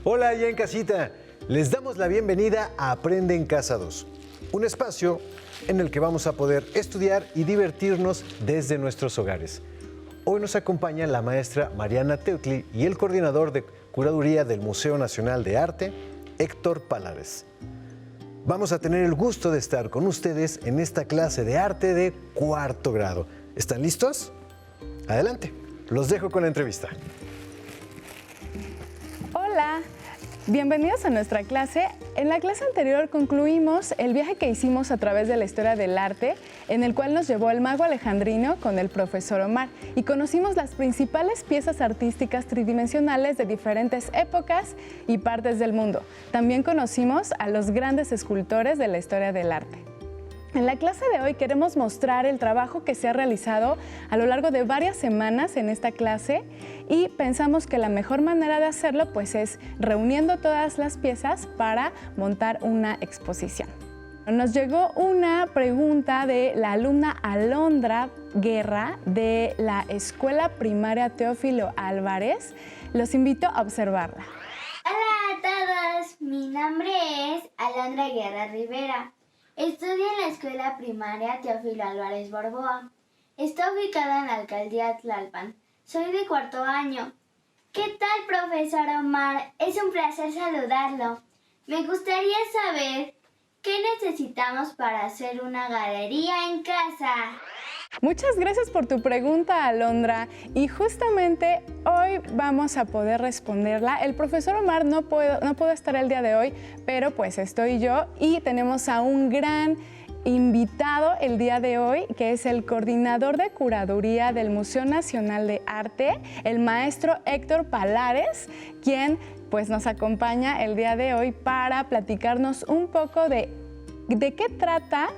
Hola, ya en casita. Les damos la bienvenida a Aprende en Casa 2, un espacio en el que vamos a poder estudiar y divertirnos desde nuestros hogares. Hoy nos acompaña la maestra Mariana Teutli y el coordinador de curaduría del Museo Nacional de Arte, Héctor Palares. Vamos a tener el gusto de estar con ustedes en esta clase de arte de cuarto grado. ¿Están listos? Adelante, los dejo con la entrevista. Hola, bienvenidos a nuestra clase. En la clase anterior concluimos el viaje que hicimos a través de la historia del arte, en el cual nos llevó el mago alejandrino con el profesor Omar y conocimos las principales piezas artísticas tridimensionales de diferentes épocas y partes del mundo. También conocimos a los grandes escultores de la historia del arte. En la clase de hoy queremos mostrar el trabajo que se ha realizado a lo largo de varias semanas en esta clase y pensamos que la mejor manera de hacerlo pues es reuniendo todas las piezas para montar una exposición. Nos llegó una pregunta de la alumna Alondra Guerra de la Escuela Primaria Teófilo Álvarez. Los invito a observarla. Hola a todos, mi nombre es Alondra Guerra Rivera. Estudio en la Escuela Primaria Teófilo Álvarez Borboa. Está ubicada en la Alcaldía Tlalpan. Soy de cuarto año. ¿Qué tal, profesor Omar? Es un placer saludarlo. Me gustaría saber qué necesitamos para hacer una galería en casa. Muchas gracias por tu pregunta, Alondra. Y justamente hoy vamos a poder responderla. El profesor Omar no pudo estar el día de hoy, pero pues estoy yo y tenemos a un gran invitado el día de hoy, que es el coordinador de curaduría del Museo Nacional de Arte, el maestro Héctor Palares, quien pues nos acompaña el día de hoy para platicarnos un poco de qué trata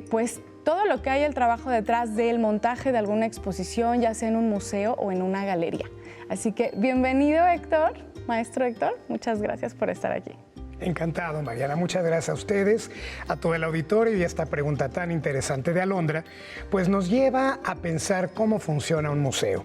pues todo lo que hay el trabajo detrás del montaje de alguna exposición, ya sea en un museo o en una galería. Así que bienvenido, Héctor, maestro Héctor, muchas gracias por estar aquí. Encantado, Mariana. Muchas gracias a ustedes, a todo el auditorio, y esta pregunta tan interesante de Alondra, pues nos lleva a pensar cómo funciona un museo,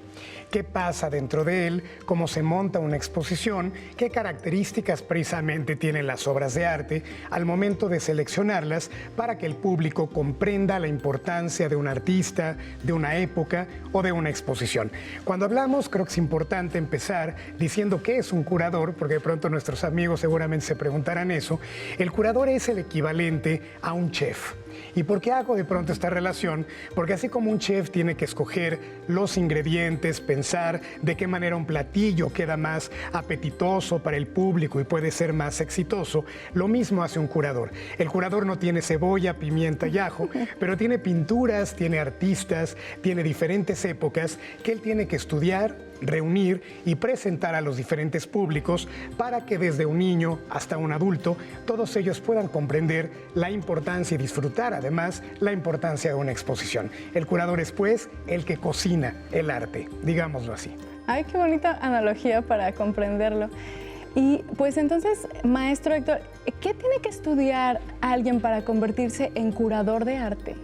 qué pasa dentro de él, cómo se monta una exposición, qué características precisamente tienen las obras de arte al momento de seleccionarlas para que el público comprenda la importancia de un artista, de una época o de una exposición. Cuando hablamos, creo que es importante empezar diciendo qué es un curador, porque de pronto nuestros amigos seguramente se preguntarán eso. El curador es el equivalente a un chef. ¿Y por qué hago de pronto esta relación? Porque así como un chef tiene que escoger los ingredientes, pensar de qué manera un platillo queda más apetitoso para el público y puede ser más exitoso, lo mismo hace un curador. El curador no tiene cebolla, pimienta y ajo, pero tiene pinturas, tiene artistas, tiene diferentes épocas que él tiene que estudiar, reunir y presentar a los diferentes públicos para que desde un niño hasta un adulto todos ellos puedan comprender la importancia y disfrutar además la importancia de una exposición. El curador es pues el que cocina el arte, digámoslo así. Ay, qué bonita analogía para comprenderlo. Y pues entonces, maestro Héctor, ¿qué tiene que estudiar alguien para convertirse en curador de arte?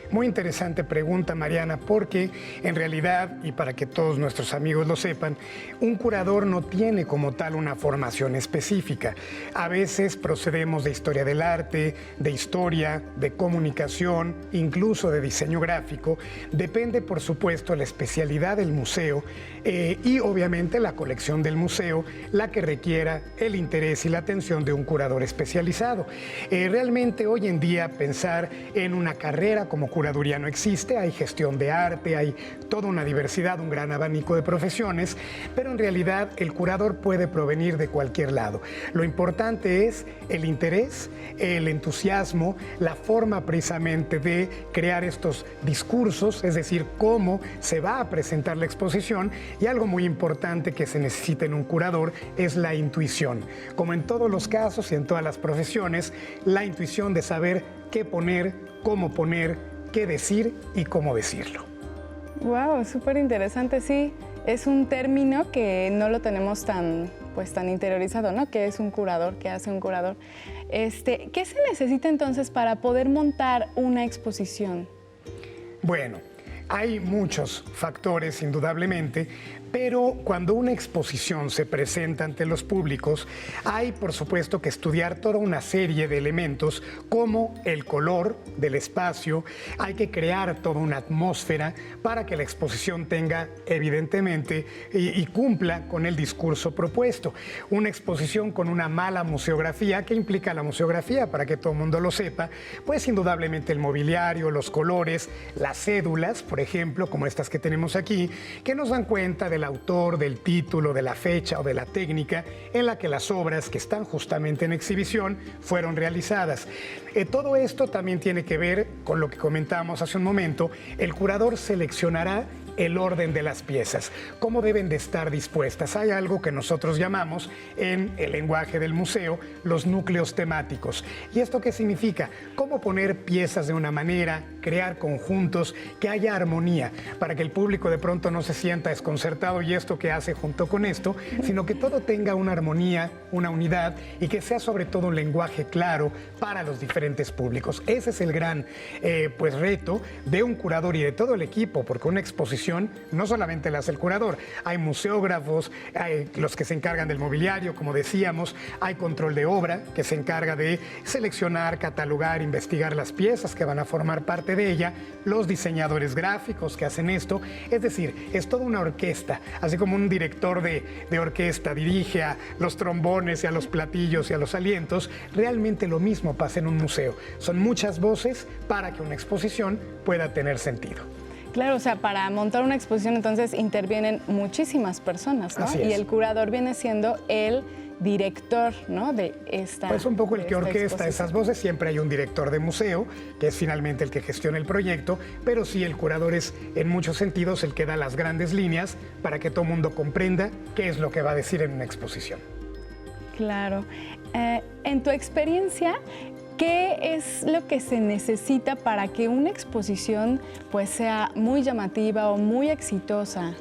Muy interesante pregunta, Mariana, porque en realidad, y para que todos nuestros amigos lo sepan, un curador no tiene como tal una formación específica. A veces procedemos de historia del arte, de historia, de comunicación, incluso de diseño gráfico. Depende, por supuesto, la especialidad del museo y obviamente la colección del museo, la que requiera el interés y la atención de un curador especializado. Realmente hoy en día pensar en una carrera como curaduría no existe, hay gestión de arte, hay toda una diversidad, un gran abanico de profesiones, pero en realidad el curador puede provenir de cualquier lado. Lo importante es el interés, el entusiasmo, la forma precisamente de crear estos discursos, es decir, cómo se va a presentar la exposición, y algo muy importante que se necesita en un curador es la intuición. Como en todos los casos y en todas las profesiones, la intuición de saber qué poner, cómo poner, qué decir y cómo decirlo. Wow, súper interesante, sí. Es un término que no lo tenemos tan interiorizado, ¿no? ¿Qué es un curador? ¿Qué hace un curador? ¿Qué se necesita entonces para poder montar una exposición? Bueno, hay muchos factores, indudablemente, Pero cuando una exposición se presenta ante los públicos, hay por supuesto que estudiar toda una serie de elementos como el color del espacio, hay que crear toda una atmósfera para que la exposición tenga evidentemente y cumpla con el discurso propuesto. Una exposición con una mala museografía, ¿qué implica la museografía? Para que todo el mundo lo sepa, pues indudablemente el mobiliario, los colores, las cédulas, por ejemplo, como estas que tenemos aquí, que nos dan cuenta del autor, del título, de la fecha o de la técnica en la que las obras que están justamente en exhibición fueron realizadas. Todo esto también tiene que ver con lo que comentamos hace un momento. El curador seleccionará el orden de las piezas, cómo deben de estar dispuestas. Hay algo que nosotros llamamos en el lenguaje del museo los núcleos temáticos. ¿Y esto qué significa? Cómo poner piezas de una manera, crear conjuntos, que haya armonía, para que el público de pronto no se sienta desconcertado y esto que hace junto con esto, sino que todo tenga una armonía, una unidad y que sea sobre todo un lenguaje claro para los diferentes públicos. Ese es el gran reto de un curador y de todo el equipo, porque una exposición no solamente la hace el curador, hay museógrafos, hay los que se encargan del mobiliario, como decíamos, hay control de obra que se encarga de seleccionar, catalogar, investigar las piezas que van a formar parte de ella, los diseñadores gráficos que hacen esto, es decir, es toda una orquesta, así como un director de orquesta dirige a los trombones y a los platillos y a los alientos, realmente lo mismo pasa en un museo. Son muchas voces para que una exposición pueda tener sentido. Claro, o sea, para montar una exposición entonces intervienen muchísimas personas, ¿no? Así es. Y el curador viene siendo el director, ¿no? De esta Pues un poco el que orquesta exposición. esas voces. Siempre hay un director de museo, que es finalmente el que gestiona el proyecto, pero sí, el curador es en muchos sentidos el que da las grandes líneas para que todo el mundo comprenda qué es lo que va a decir en una exposición. Claro. En tu experiencia, ¿qué es lo que se necesita para que una exposición pues sea muy llamativa o muy exitosa?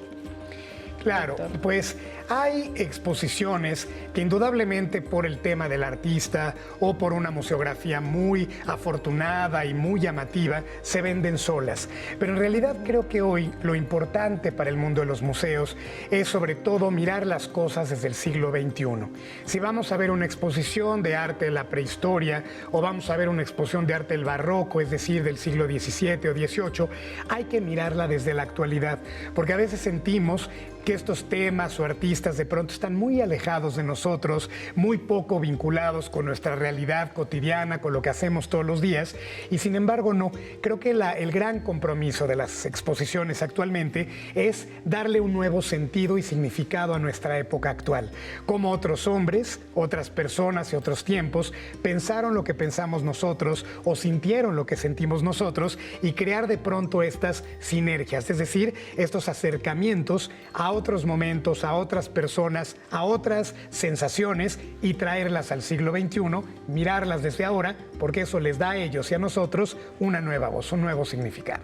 Claro, Doctor. pues hay exposiciones que indudablemente por el tema del artista o por una museografía muy afortunada y muy llamativa se venden solas. Pero en realidad creo que hoy lo importante para el mundo de los museos es sobre todo mirar las cosas desde el siglo XXI. Si vamos a ver una exposición de arte de la prehistoria o vamos a ver una exposición de arte del barroco, es decir, del siglo XVII o XVIII, hay que mirarla desde la actualidad, porque a veces sentimos que estos temas o artistas de pronto están muy alejados de nosotros, muy poco vinculados con nuestra realidad cotidiana, con lo que hacemos todos los días, y sin embargo no. Creo que el gran compromiso de las exposiciones actualmente es darle un nuevo sentido y significado a nuestra época actual. Como otros hombres, otras personas y otros tiempos pensaron lo que pensamos nosotros o sintieron lo que sentimos nosotros y crear de pronto estas sinergias, es decir, estos acercamientos a otros momentos, a otras personas, a otras sensaciones y traerlas al siglo XXI, mirarlas desde ahora, porque eso les da a ellos y a nosotros una nueva voz, un nuevo significado.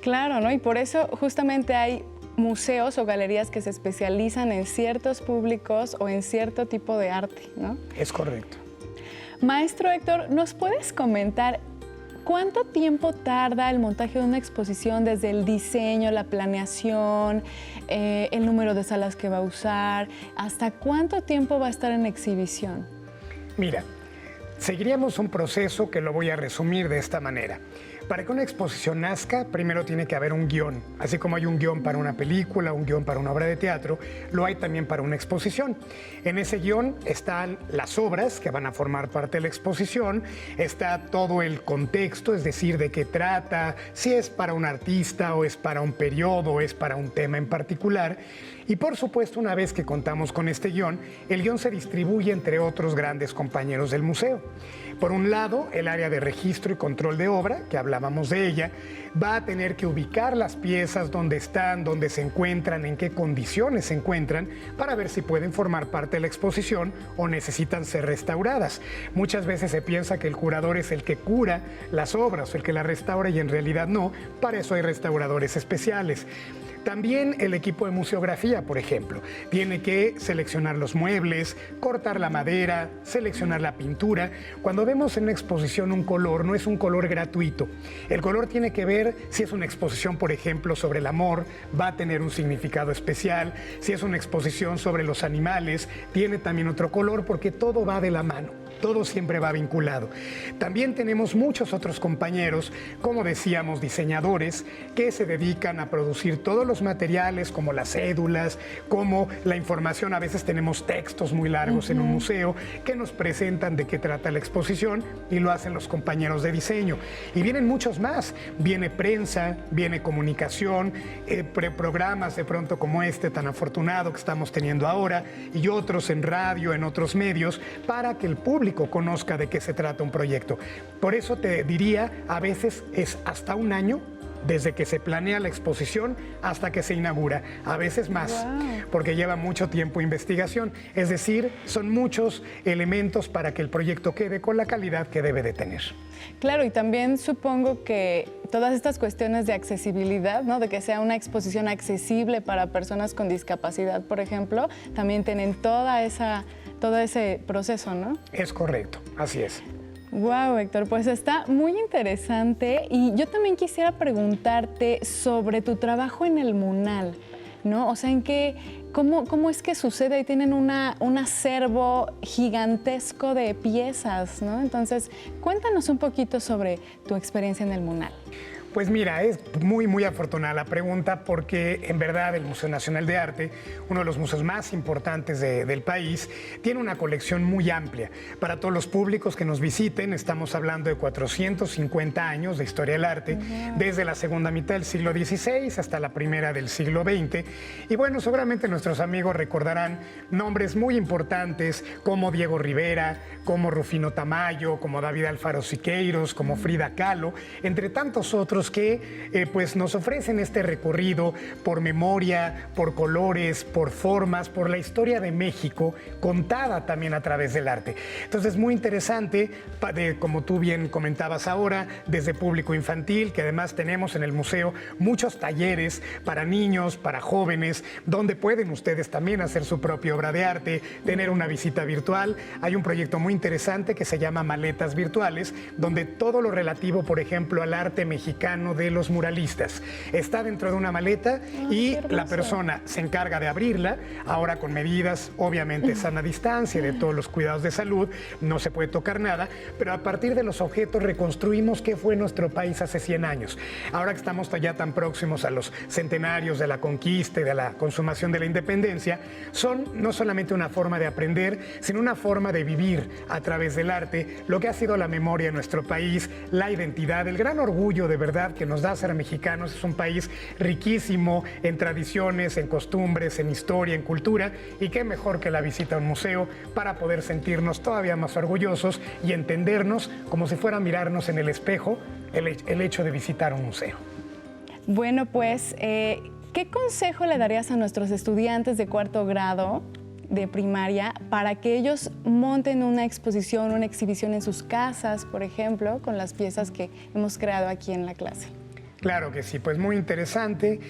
Claro, ¿no? Y por eso justamente hay museos o galerías que se especializan en ciertos públicos o en cierto tipo de arte, ¿no? Es correcto. Maestro Héctor, ¿nos puedes comentar cuánto tiempo tarda el montaje de una exposición desde el diseño, la planeación, el número de salas que va a usar, hasta cuánto tiempo va a estar en exhibición? Mira, seguiríamos un proceso que lo voy a resumir de esta manera. Para que una exposición nazca, primero tiene que haber un guión. Así como hay un guión para una película, un guión para una obra de teatro, lo hay también para una exposición. En ese guión están las obras que van a formar parte de la exposición, está todo el contexto, es decir, de qué trata, si es para un artista o es para un periodo o es para un tema en particular. Y por supuesto, una vez que contamos con este guión, el guión se distribuye entre otros grandes compañeros del museo. Por un lado, el área de registro y control de obra, que hablábamos de ella, va a tener que ubicar las piezas, dónde están, dónde se encuentran, en qué condiciones se encuentran, para ver si pueden formar parte de la exposición o necesitan ser restauradas. Muchas veces se piensa que el curador es el que cura las obras o el que las restaura y en realidad no. Para eso hay restauradores especiales. También el equipo de museografía, por ejemplo, tiene que seleccionar los muebles, cortar la madera, seleccionar la pintura. Cuando vemos en una exposición un color, no es un color gratuito. El color tiene que ver si es una exposición, por ejemplo, sobre el amor, va a tener un significado especial. Si es una exposición sobre los animales, tiene también otro color, porque todo va de la mano. Todo siempre va vinculado. También tenemos muchos otros compañeros, como decíamos, diseñadores, que se dedican a producir todos los materiales, como las cédulas, como la información. A veces tenemos textos muy largos en un museo que nos presentan de qué trata la exposición y lo hacen los compañeros de diseño. Y vienen muchos más. Viene prensa, viene comunicación, programas de pronto como este tan afortunado que estamos teniendo ahora y otros en radio, en otros medios, para que el público conozca de qué se trata un proyecto. Por eso te diría, a veces es hasta un año desde que se planea la exposición hasta que se inaugura, a veces más, porque lleva mucho tiempo de investigación. Es decir, son muchos elementos para que el proyecto quede con la calidad que debe de tener. Claro, y también supongo que todas estas cuestiones de accesibilidad, ¿no? De que sea una exposición accesible para personas con discapacidad, por ejemplo, también tienen todo ese proceso, ¿no? Es correcto, así es. Wow, Héctor, pues está muy interesante y yo también quisiera preguntarte sobre tu trabajo en el MUNAL, ¿no? O sea, ¿cómo es que sucede? Tienen un acervo gigantesco de piezas, ¿no? Entonces, cuéntanos un poquito sobre tu experiencia en el MUNAL. Pues mira, es muy afortunada la pregunta porque en verdad el Museo Nacional de Arte, uno de los museos más importantes del país, tiene una colección muy amplia. Para todos los públicos que nos visiten, estamos hablando de 450 años de historia del arte, desde la segunda mitad del siglo XVI hasta la primera del siglo XX. Y bueno, seguramente nuestros amigos recordarán nombres muy importantes como Diego Rivera, como Rufino Tamayo, como David Alfaro Siqueiros, como Frida Kahlo, entre tantos otros que pues nos ofrecen este recorrido por memoria, por colores, por formas, por la historia de México, contada también a través del arte. Entonces, muy interesante, como tú bien comentabas ahora, desde público infantil, que además tenemos en el museo muchos talleres para niños, para jóvenes, donde pueden ustedes también hacer su propia obra de arte, tener una visita virtual. Hay un proyecto muy interesante que se llama Maletas Virtuales, donde todo lo relativo, por ejemplo, al arte mexicano de los muralistas está dentro de una maleta y la persona se encarga de abrirla, ahora con medidas, obviamente, sana distancia, de todos los cuidados de salud, no se puede tocar nada, pero a partir de los objetos reconstruimos qué fue nuestro país hace 100 años. Ahora que estamos ya tan próximos a los centenarios de la conquista y de la consumación de la independencia, son no solamente una forma de aprender, sino una forma de vivir a través del arte, lo que ha sido la memoria de nuestro país, la identidad, el gran orgullo de verdad que nos da ser mexicanos. Es un país riquísimo en tradiciones, en costumbres, en historia, en cultura, y qué mejor que la visita a un museo para poder sentirnos todavía más orgullosos y entendernos como si fuera mirarnos en el espejo el hecho de visitar un museo. Bueno, pues, ¿qué consejo le darías a nuestros estudiantes de cuarto grado de primaria para que ellos monten una exposición, una exhibición en sus casas, por ejemplo, con las piezas que hemos creado aquí en la clase? Claro que sí, pues muy interesante.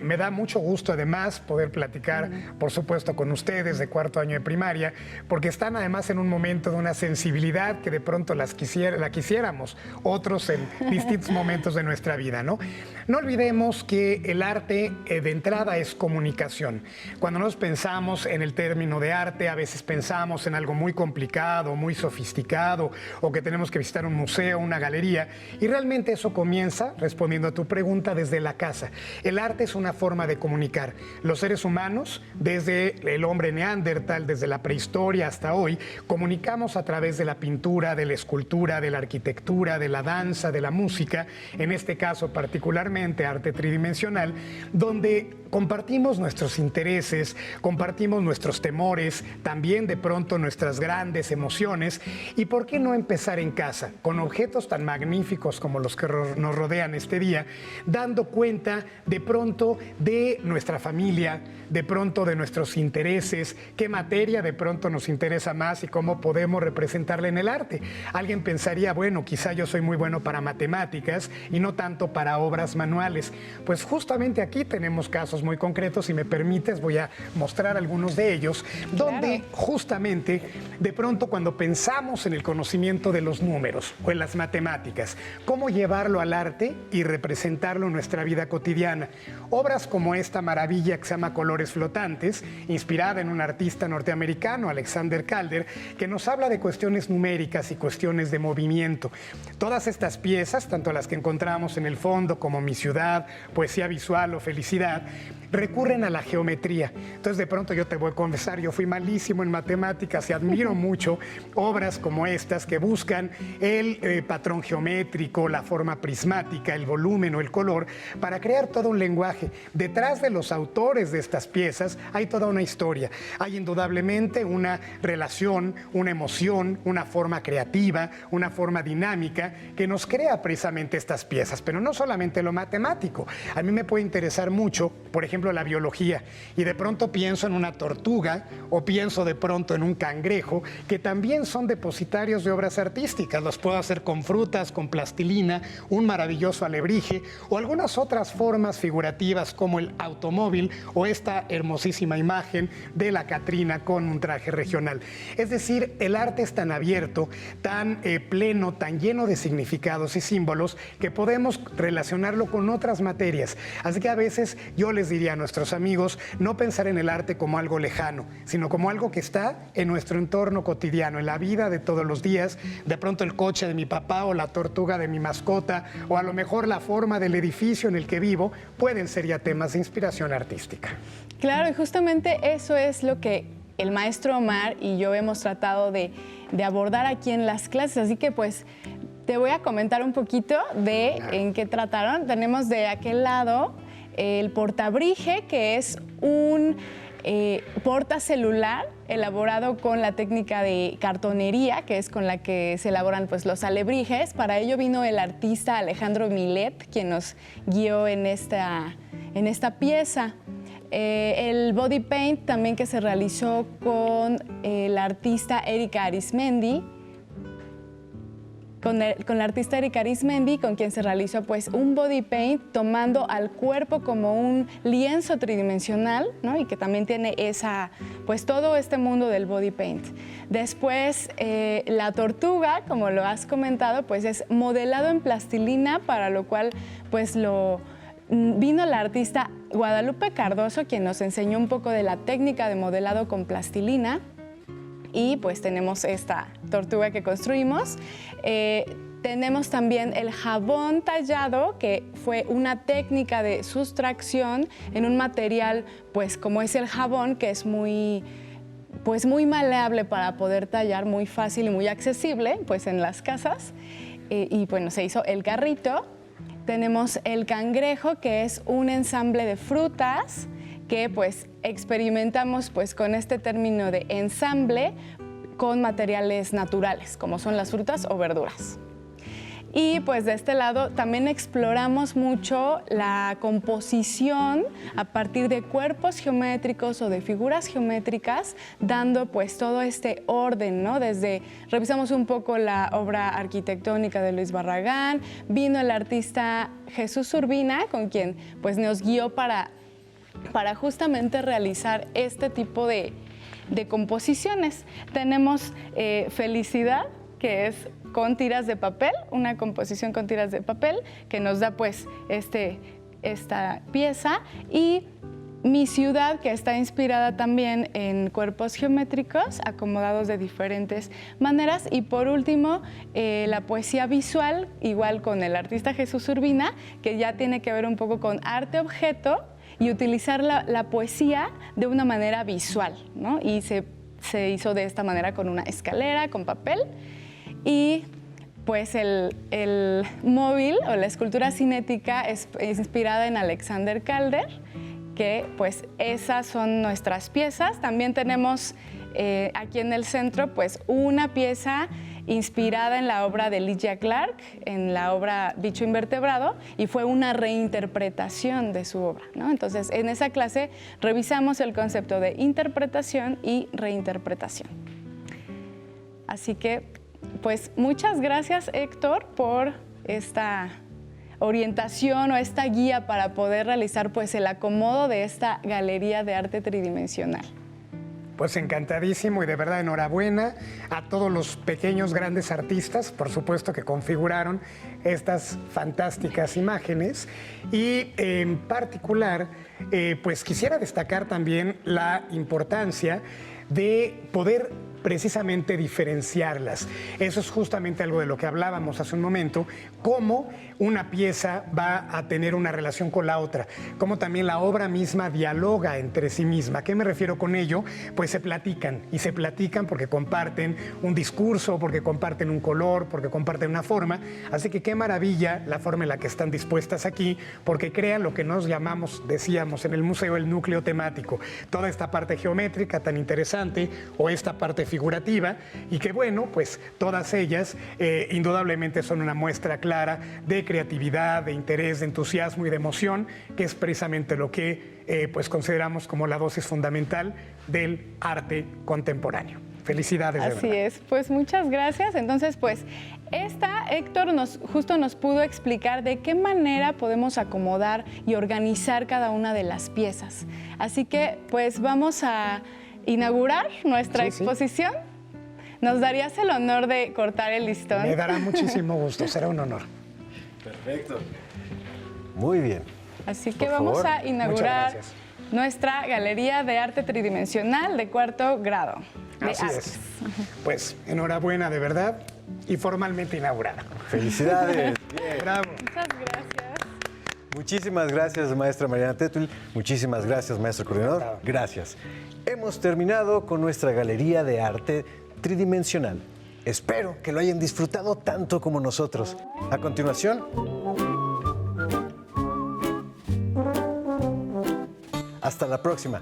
Me da mucho gusto además poder platicar, por supuesto, con ustedes de cuarto año de primaria, porque están además en un momento de una sensibilidad que de pronto la quisiéramos otros en distintos momentos de nuestra vida, ¿no? No olvidemos que el arte de entrada es comunicación. Cuando nos pensamos en el término de arte, a veces pensamos en algo muy complicado, muy sofisticado, o que tenemos que visitar un museo, una galería, y realmente eso comienza, respondiendo a tu pregunta, desde la casa. El arte es una forma de comunicar. Los seres humanos, desde el hombre neandertal, desde la prehistoria hasta hoy, comunicamos a través de la pintura, de la escultura, de la arquitectura, de la danza, de la música, en este caso particularmente arte tridimensional, donde compartimos nuestros intereses, compartimos nuestros temores, también de pronto nuestras grandes emociones. ¿Y por qué no empezar en casa, con objetos tan magníficos como los que nos rodean este día, dando cuenta de pronto de nuestra familia, de pronto de nuestros intereses, qué materia de pronto nos interesa más y cómo podemos representarla en el arte? Alguien pensaría, bueno, quizá yo soy muy bueno para matemáticas y no tanto para obras manuales. Pues justamente aquí tenemos casos muy concretos, si me permites voy a mostrar algunos de ellos, donde justamente de pronto cuando pensamos en el conocimiento de los números o en las matemáticas, cómo llevarlo al arte y representarlo en nuestra vida cotidiana. Obras como esta maravilla que se llama Colores Flotantes, inspirada en un artista norteamericano, Alexander Calder, que nos habla de cuestiones numéricas y cuestiones de movimiento. Todas estas piezas, tanto las que encontramos en el fondo como Mi Ciudad, Poesía Visual o Felicidad, recurren a la geometría. Entonces, de pronto yo te voy a confesar, yo fui malísimo en matemáticas y admiro mucho obras como estas que buscan el patrón geométrico, la forma prismática, el volumen o el color, para crear todo un lenguaje. Detrás de los autores de estas piezas hay toda una historia. Hay indudablemente una relación, una emoción, una forma creativa, una forma dinámica que nos crea precisamente estas piezas. Pero no solamente lo matemático. A mí me puede interesar mucho, por ejemplo, la biología, y de pronto pienso en una tortuga o pienso de pronto en un cangrejo, que también son depositarios de obras artísticas. Los puedo hacer con frutas, con plastilina, un maravilloso alebrije o algunas otras formas figurativas como el automóvil o esta hermosísima imagen de la Catrina con un traje regional. Es decir, el arte es tan abierto, tan pleno, tan lleno de significados y símbolos que podemos relacionarlo con otras materias. Así que a veces yo les diría a nuestros amigos no pensar en el arte como algo lejano, sino como algo que está en nuestro entorno cotidiano, en la vida de todos los días. De pronto el coche de mi papá o la tortuga de mi mascota o a lo mejor la forma del edificio en el que vivo pueden ser ya temas de inspiración artística. Claro, y justamente eso es lo que el maestro Omar y yo hemos tratado de abordar aquí en las clases, así que pues te voy a comentar un poquito de en qué trataron. Tenemos de aquel lado el portabrige, que es un portacelular elaborado con la técnica de cartonería, que es con la que se elaboran pues, los alebrijes. Para ello vino el artista Alejandro Millet, quien nos guió en esta pieza. El body paint también que se realizó con la artista Erika Arismendi, con la artista Erika Arismendi, con quien se realizó pues un body paint tomando al cuerpo como un lienzo tridimensional, ¿no? Y que también tiene pues todo este mundo del body paint. Después la tortuga, como lo has comentado, pues es modelado en plastilina, para lo cual pues vino la artista Guadalupe Cardoso, quien nos enseñó un poco de la técnica de modelado con plastilina. Y pues tenemos esta tortuga que construimos. Tenemos también el jabón tallado, que fue una técnica de sustracción en un material, pues como es el jabón, que es muy maleable para poder tallar, muy fácil y muy accesible pues en las casas. Y bueno, se hizo el carrito. Tenemos el cangrejo, que es un ensamble de frutas, que pues experimentamos pues con este término de ensamble con materiales naturales, como son las frutas o verduras. Y pues de este lado también exploramos mucho la composición a partir de cuerpos geométricos o de figuras geométricas, dando pues todo este orden, ¿no? Revisamos un poco la obra arquitectónica de Luis Barragán, vino el artista Jesús Urbina, con quien pues nos guió para justamente realizar este tipo de composiciones. Tenemos Felicidad, que es con tiras de papel, una composición con tiras de papel que nos da pues esta pieza, y Mi Ciudad, que está inspirada también en cuerpos geométricos acomodados de diferentes maneras. Y por último, la poesía visual, igual con el artista Jesús Urbina, que ya tiene que ver un poco con arte-objeto y utilizar la poesía de una manera visual, ¿no? Y se hizo de esta manera con una escalera, con papel. Y pues el móvil o la escultura cinética es inspirada en Alexander Calder, que pues esas son nuestras piezas. También tenemos aquí en el centro pues una pieza inspirada en la obra de Lydia Clark, en la obra Bicho Invertebrado, y fue una reinterpretación de su obra, ¿no? Entonces, en esa clase revisamos el concepto de interpretación y reinterpretación. Así que, pues, muchas gracias, Héctor, por esta orientación o esta guía para poder realizar pues, el acomodo de esta galería de arte tridimensional. Pues encantadísimo y de verdad enhorabuena a todos los pequeños, grandes artistas, por supuesto, que configuraron estas fantásticas imágenes. Y en particular, pues quisiera destacar también la importancia de poder precisamente diferenciarlas. Eso es justamente algo de lo que hablábamos hace un momento, cómo una pieza va a tener una relación con la otra, cómo también la obra misma dialoga entre sí misma. ¿A qué me refiero con ello? Pues se platican, y se platican porque comparten un discurso, porque comparten un color, porque comparten una forma. Así que qué maravilla la forma en la que están dispuestas aquí, porque crean lo que nos llamamos, decíamos en el museo, el núcleo temático. Toda esta parte geométrica tan interesante, o esta parte figurativa, y que bueno, pues todas ellas indudablemente son una muestra clara de creatividad, de interés, de entusiasmo y de emoción, que es precisamente lo que pues consideramos como la dosis fundamental del arte contemporáneo. Felicidades. Así es, pues muchas gracias. Entonces, pues Héctor justo nos pudo explicar de qué manera podemos acomodar y organizar cada una de las piezas. Así que pues vamos a inaugurar nuestra exposición. ¿Nos darías el honor de cortar el listón? Me dará muchísimo gusto, será un honor. Perfecto. Muy bien. Así que Por vamos favor. a inaugurar nuestra galería de arte tridimensional de 4º grado. Así es. Pues enhorabuena de verdad y formalmente inaugurada. Felicidades. Bien. Bravo. Muchas gracias. Muchísimas gracias, maestra Mariana Tetuil. Muchísimas gracias, maestro coordinador. Gracias. Hemos terminado con nuestra galería de arte tridimensional. Espero que lo hayan disfrutado tanto como nosotros. A continuación, hasta la próxima.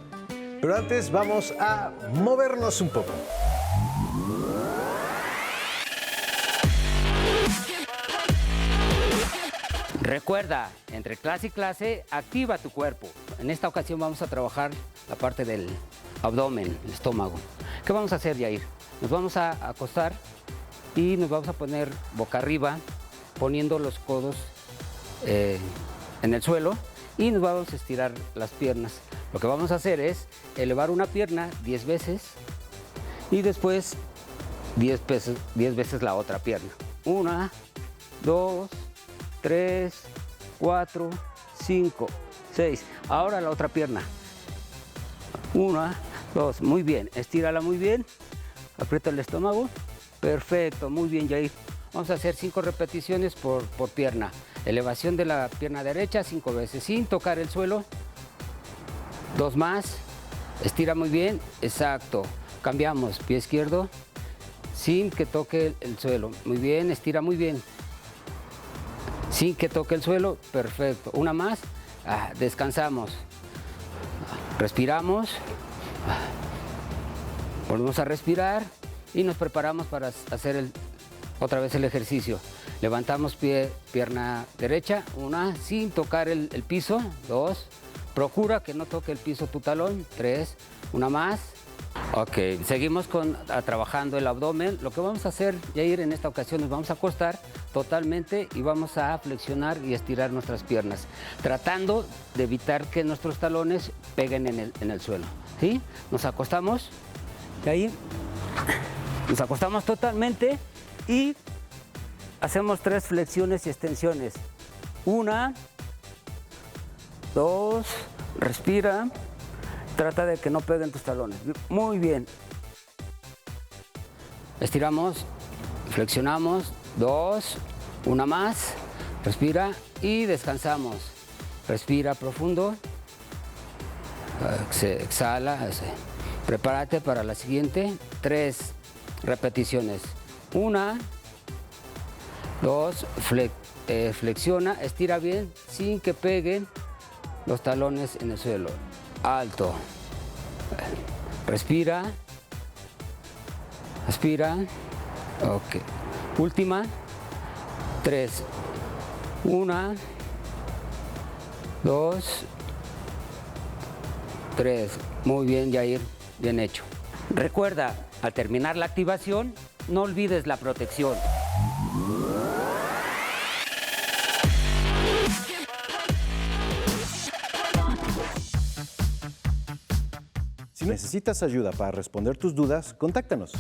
Pero antes vamos a movernos un poco. Recuerda, entre clase y clase, activa tu cuerpo. En esta ocasión vamos a trabajar la parte del abdomen, el estómago. ¿Qué vamos a hacer, Yair? Nos vamos a acostar y nos vamos a poner boca arriba, poniendo los codos en el suelo, y nos vamos a estirar las piernas. Lo que vamos a hacer es elevar una pierna 10 veces y después 10 veces la otra pierna. 1, 2, 3, 4, 5, 6. Ahora la otra pierna. 1, 2. Muy bien. Estírala muy bien. Aprieta el estómago. Perfecto. Muy bien, Yair. Vamos a hacer 5 repeticiones por pierna. Elevación de la pierna derecha 5 veces sin tocar el suelo. 2 más. Estira muy bien. Exacto. Cambiamos. Pie izquierdo sin que toque el suelo. Muy bien. Estira muy bien. Sin que toque el suelo. Perfecto. Una más. Descansamos. Respiramos. Volvemos a respirar y nos preparamos para hacer otra vez el ejercicio. Levantamos pierna derecha, 1, sin tocar el piso, 2, procura que no toque el piso tu talón, 3, una más. Ok, seguimos trabajando el abdomen. Lo que vamos a hacer, Yair, en esta ocasión nos vamos a acostar totalmente y vamos a flexionar y estirar nuestras piernas, tratando de evitar que nuestros talones peguen en el suelo. ¿Sí? Nos acostamos, Yair, nos acostamos totalmente y hacemos 3 flexiones y extensiones. 1, 2, respira. Trata de que no peguen tus talones. Muy bien. Estiramos, flexionamos, 2, una más, respira y descansamos. Respira profundo, exhala, prepárate para la siguiente, 3 repeticiones. 1, 2, flexiona, estira bien sin que peguen los talones en el suelo. Alto. Respira. Aspira. Ok. Última. 3. 1, 2, 3. Muy bien, Yair. Bien hecho. Recuerda, al terminar la activación, no olvides la protección. Si necesitas ayuda para responder tus dudas, contáctanos.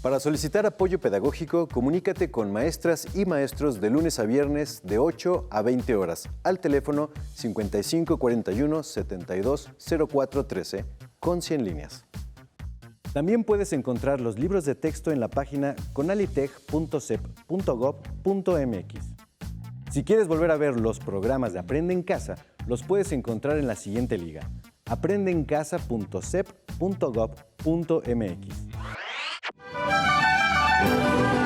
Para solicitar apoyo pedagógico, comunícate con maestras y maestros de lunes a viernes de 8 a 20 horas al teléfono 5541 720413 con 100 líneas. También puedes encontrar los libros de texto en la página conalitech.cep.gov.mx. Si quieres volver a ver los programas de Aprende en Casa, los puedes encontrar en la siguiente liga: aprendeencasa.cep.gov.mx.